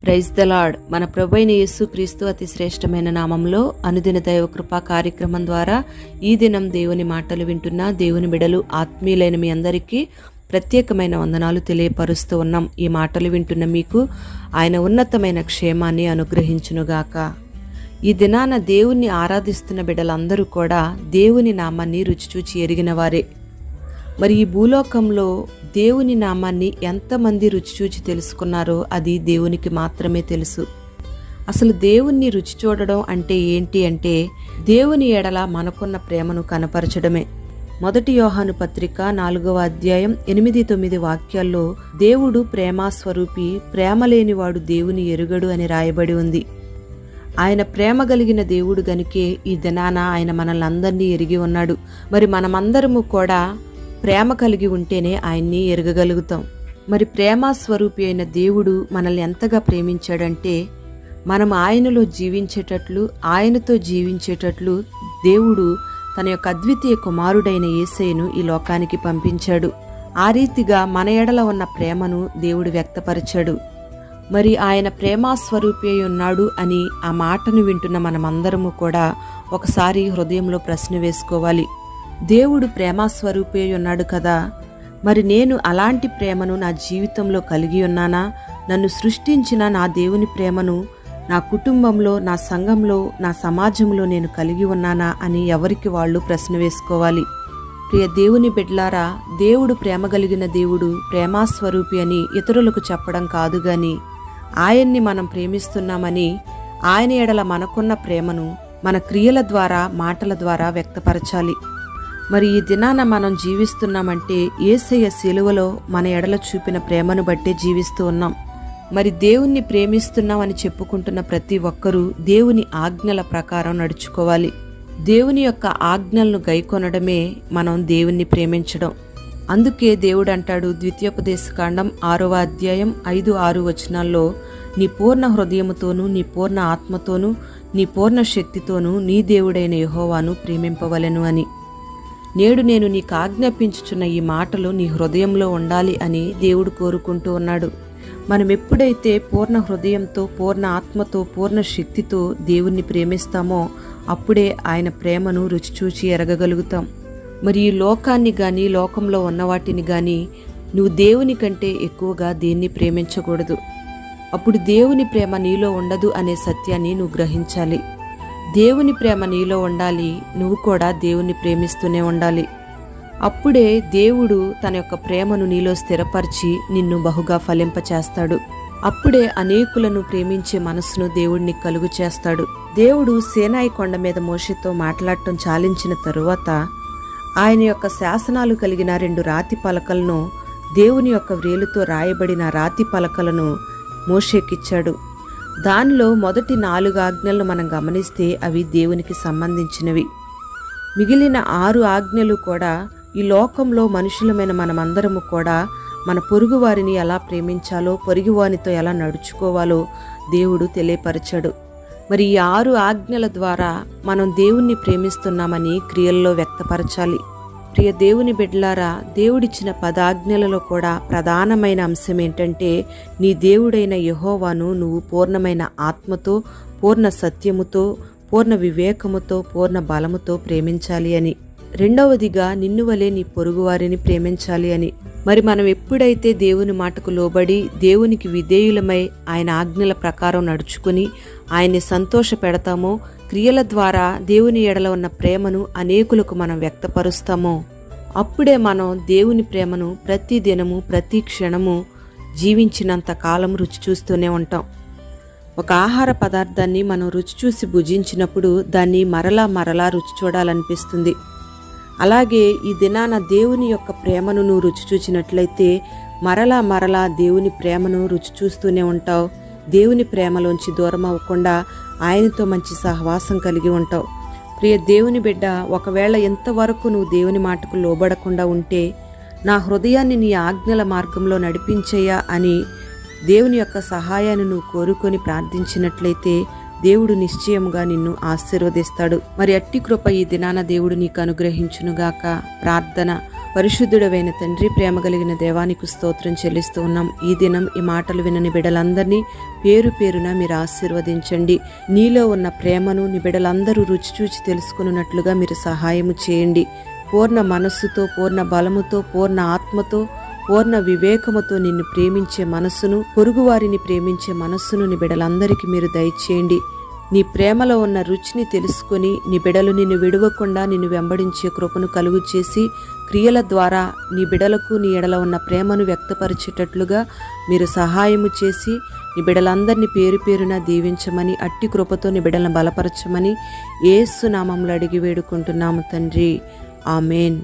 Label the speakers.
Speaker 1: Praise the lord. మన ప్రభువైన యేసుక్రీస్తు అతి శ్రేష్టమైన నామంలో అనుదిన దైవ కృపా కార్యక్రమం ద్వారా ఈ దినం దేవుని మాటలు వింటున్న దేవుని బిడలు ఆత్మీయులైన మీ అందరికీ ప్రత్యేకమైన వందనాలు తెలియపరుస్తూ ఉన్నాం. ఈ మాటలు వింటున్న మీకు ఆయన ఉన్నతమైన క్షేమాన్ని అనుగ్రహించునుగాక. ఈ దినాన దేవుణ్ణి ఆరాధిస్తున్న బిడ్డలందరూ కూడా దేవుని నామాన్ని రుచిచూచి ఎరిగిన వారే. మరి ఈ భూలోకంలో దేవుని నామాన్ని ఎంతమంది రుచిచూచి తెలుసుకున్నారో అది దేవునికి మాత్రమే తెలుసు. అసలు దేవుణ్ణి రుచి చూడడం అంటే ఏంటి అంటే దేవుని ఎడల మనకున్న ప్రేమను కనపరచడమే. 1 యోహాను పత్రిక 4వ అధ్యాయం 8-9 వాక్యాల్లో దేవుడు ప్రేమాస్వరూపి, ప్రేమ లేనివాడు దేవుని ఎరుగడు అని రాయబడి ఉంది. ఆయన ప్రేమ కలిగిన దేవుడు గనుకే ఈ దినాన ఆయన మనల్ని అందరినీ ఎరిగి ఉన్నాడు. మరి మనమందరము కూడా ప్రేమ కలిగి ఉంటేనే ఆయన్ని ఎరగగలుగుతాం. మరి ప్రేమ స్వరూపి అయిన దేవుడు మనల్ని ఎంతగా ప్రేమించాడంటే మనం ఆయనలో జీవించేటట్లు, ఆయనతో జీవించేటట్లు దేవుడు తన యొక్క అద్వితీయ కుమారుడైన యేసయ్యను ఈ లోకానికి పంపించాడు. ఆ రీతిగా మన ఎడల ఉన్న ప్రేమను దేవుడు వ్యక్తపరిచాడు. మరి ఆయన ప్రేమాస్వరూపి అయి ఉన్నాడు అని ఆ మాటను వింటున్న మనమందరము కూడా ఒకసారి హృదయంలో ప్రశ్న వేసుకోవాలి. దేవుడు ప్రేమాస్వరూపి అయి ఉన్నాడు కదా, మరి నేను అలాంటి ప్రేమను నా జీవితంలో కలిగి ఉన్నానా? నన్ను సృష్టించిన నా దేవుని ప్రేమను నా కుటుంబంలో, నా సంఘంలో, నా సమాజంలో నేను కలిగి ఉన్నానా అని ఎవరికి వాళ్ళు ప్రశ్న వేసుకోవాలి. ప్రియ దేవుని బిడ్డలారా, దేవుడు ప్రేమ కలిగిన దేవుడు, ప్రేమాస్వరూపి అని ఇతరులకు చెప్పడం కాదు గాని ఆయన్ని మనం ప్రేమిస్తున్నామని ఆయన ఎడల మనకున్న ప్రేమను మన క్రియల ద్వారా, మాటల ద్వారా వ్యక్తపరచాలి. మరి ఈ దినాన మనం జీవిస్తున్నామంటే యేసయ్య శిలువలో మన ఎడల చూపిన ప్రేమను బట్టే జీవిస్తూ ఉన్నాం. మరి దేవుణ్ణి ప్రేమిస్తున్నామని చెప్పుకుంటున్న ప్రతి ఒక్కరూ దేవుని ఆజ్ఞల ప్రకారం నడుచుకోవాలి. దేవుని యొక్క ఆజ్ఞలను గైకొనడమే మనం దేవుణ్ణి ప్రేమించడం. అందుకే దేవుడు అంటాడు ద్వితీయోపదేశకాండం 6వ అధ్యాయం 5-6 వచనాల్లో, నీ పూర్ణ హృదయముతోనూ, నీ పూర్ణ ఆత్మతోనూ, నీ పూర్ణ శక్తితోనూ నీ దేవుడైన యెహోవాను ప్రేమింపవలెను అని. నేడు నేను నీకు ఆజ్ఞాపించుచున్న ఈ మాటలు నీ హృదయంలో ఉండాలి అని దేవుడు కోరుకుంటూ ఉన్నాడు. మనం ఎప్పుడైతే పూర్ణ హృదయంతో, పూర్ణ ఆత్మతో, పూర్ణ శక్తితో దేవుణ్ణి ప్రేమిస్తామో అప్పుడే ఆయన ప్రేమను రుచిచూచి ఎరగగలుగుతాం. మరి ఈ లోకాన్ని కానీ, లోకంలో ఉన్న వాటిని కానీ నువ్వు దేవుని కంటే ఎక్కువగా దేన్ని ప్రేమించకూడదు. అప్పుడు దేవుని ప్రేమ నీలో ఉండదు అనే సత్యాన్ని నువ్వు గ్రహించాలి. దేవుని ప్రేమ నీలో ఉండాలి, నువ్వు కూడా దేవుణ్ణి ప్రేమిస్తూనే ఉండాలి. అప్పుడే దేవుడు తన యొక్క ప్రేమను నీలో స్థిరపరిచి నిన్ను బహుగా ఫలింపచేస్తాడు. అప్పుడే అనేకులను ప్రేమించే మనసును దేవుడిని కలుగు చేస్తాడు. దేవుడు సీనాయి కొండ మీద మోషేతో మాట్లాడటం చాలించిన తరువాత ఆయన యొక్క శాసనాలు కలిగిన 2 రాతి పలకలను, దేవుని యొక్క వ్రేలుతో రాయబడిన రాతి పలకలను మోషేకిచ్చాడు. దానిలో మొదటి 4 ఆజ్ఞలను మనం గమనిస్తే అవి దేవునికి సంబంధించినవి. మిగిలిన 6 ఆజ్ఞలు కూడా ఈ లోకంలో మనుషులమైన మనమందరము కూడా మన పొరుగువారిని ఎలా ప్రేమించాలో, పొరుగువానితో ఎలా నడుచుకోవాలో దేవుడు తెలియపరిచాడు. మరి ఈ 6 ఆజ్ఞల ద్వారా మనం దేవుణ్ణి ప్రేమిస్తున్నామని క్రియల్లో వ్యక్తపరచాలి. ప్రియ దేవుని బిడ్డలారా, దేవుడిచ్చిన 10 ఆజ్ఞలలో కూడా ప్రధానమైన అంశం ఏంటంటే నీ దేవుడైన యెహోవాను నువ్వు పూర్ణమైన ఆత్మతో, పూర్ణ సత్యముతో, పూర్ణ వివేకముతో, పూర్ణ బలముతో ప్రేమించాలి అని. రెండవదిగా నిన్ను వలె నీ పొరుగువారిని ప్రేమించాలి అని. మరి మనం ఎప్పుడైతే దేవుని మాటకు లోబడి దేవునికి విధేయులమై ఆయన ఆజ్ఞల ప్రకారం నడుచుకుని ఆయన్ని సంతోష పెడతామో, క్రియల ద్వారా దేవుని ఎడల ఉన్న ప్రేమను అనేకులకు మనం వ్యక్తపరుస్తామో అప్పుడే మనం దేవుని ప్రేమను ప్రతి దినము, ప్రతి క్షణము జీవించినంత కాలం రుచి చూస్తూనే ఉంటాం. ఒక ఆహార పదార్థాన్ని మనం రుచి చూసి భుజించినప్పుడు దాన్ని మరలా మరలా రుచి చూడాలనిపిస్తుంది. అలాగే ఈ దినాన దేవుని యొక్క ప్రేమను నువ్వు రుచి చూచినట్లయితే మరలా మరలా దేవుని ప్రేమను రుచి చూస్తూనే ఉంటావు. దేవుని ప్రేమలోంచి దూరం అవ్వకుండా ఆయనతో మంచి సహవాసం కలిగి ఉంటావు. ప్రియ దేవుని బిడ్డ, ఒకవేళ ఎంతవరకు నువ్వు దేవుని మాటకు లోబడకుండా ఉంటే నా హృదయాన్ని నీ ఆజ్ఞల మార్గంలో నడిపించేయా అని దేవుని యొక్క సహాయాన్ని నువ్వు కోరుకొని ప్రార్థించినట్లయితే దేవుడు నిశ్చయముగా నిన్ను ఆశీర్వదిస్తాడు. మరి అట్టి కృప ఈ దినాన దేవుడు నీకు అనుగ్రహించునుగాక. ప్రార్థన. పరిశుద్ధుడవైన తండ్రి, ప్రేమ కలిగిన దేవానికి స్తోత్రం చెల్లిస్తూ ఉన్నాం. ఈ దినం ఈ మాటలు వినని బిడ్డలందరినీ పేరు పేరున మీరు ఆశీర్వదించండి. నీలో ఉన్న ప్రేమను నీ బిడ్డలందరూ రుచి చూచి తెలుసుకున్నట్లుగా మీరు సహాయము చేయండి. పూర్ణ మనస్సుతో, పూర్ణ బలముతో, పూర్ణ ఆత్మతో, పూర్ణ వివేకముతో నిన్ను ప్రేమించే మనస్సును, పొరుగువారిని ప్రేమించే మనస్సును నీ బిడ్డలందరికీ మీరు దయచేయండి. నీ ప్రేమలో ఉన్న రుచిని తెలుసుకొని నీ బిడ్డలు నిన్ను విడవకుండా నిన్ను వెంబడించే కృపను కలుగు చేసి క్రియల ద్వారా నీ బిడ్డలకు నీ ఎడల ఉన్న ప్రేమను వ్యక్తపరిచేటట్లుగా మీరు సహాయము చేసి నీ బిడ్డలందరినీ పేరు పేరున దీవించమని, అట్టి కృపతో నీ బిడ్డలను బలపరచమని యేసు నామములో అడిగి వేడుకుంటున్నాము తండ్రి. ఆమేన్.